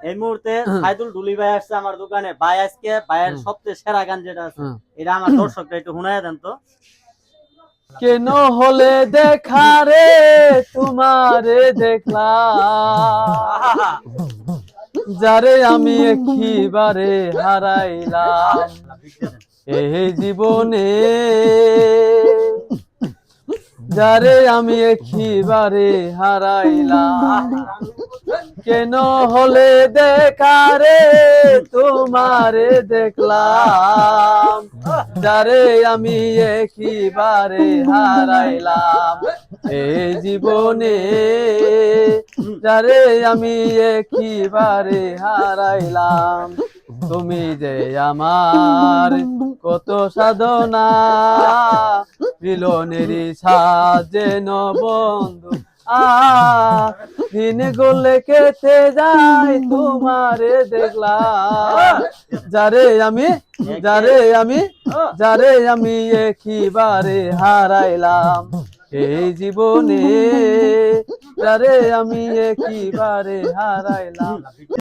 এই মুহূর্তে সাইদুল ঢুলি ভাই আসছে আমার দোকানে। ভাই আজকে ভাইয়ের সবচেয়ে সেরা গান যেটা আছে এটা আমার দর্শকরা একটু শুনাইয়া দেন তো। কেন হলে দেখা রে তোমারে দেখলাম, যারে আমি একেবারে হারাইলাম এই জীবনে, যারে আমি একেবারে হারাইলাম। কেন হলে দেখা রে তোমারে দেখলাম, যারে আমি একেবারে হারাইলাম এই জীবনে, যারে আমি একেবারে হারাইলাম। তুমি যে আমার কত সাধনা, মিলনেরই সাজেন বন্ধু দিন গলে কেটে যায় তোমারে দেখলাম, যারে আমি একেবারে হারাইলাম এই জীবনে, যারে আমি একেবারে হারাইলাম।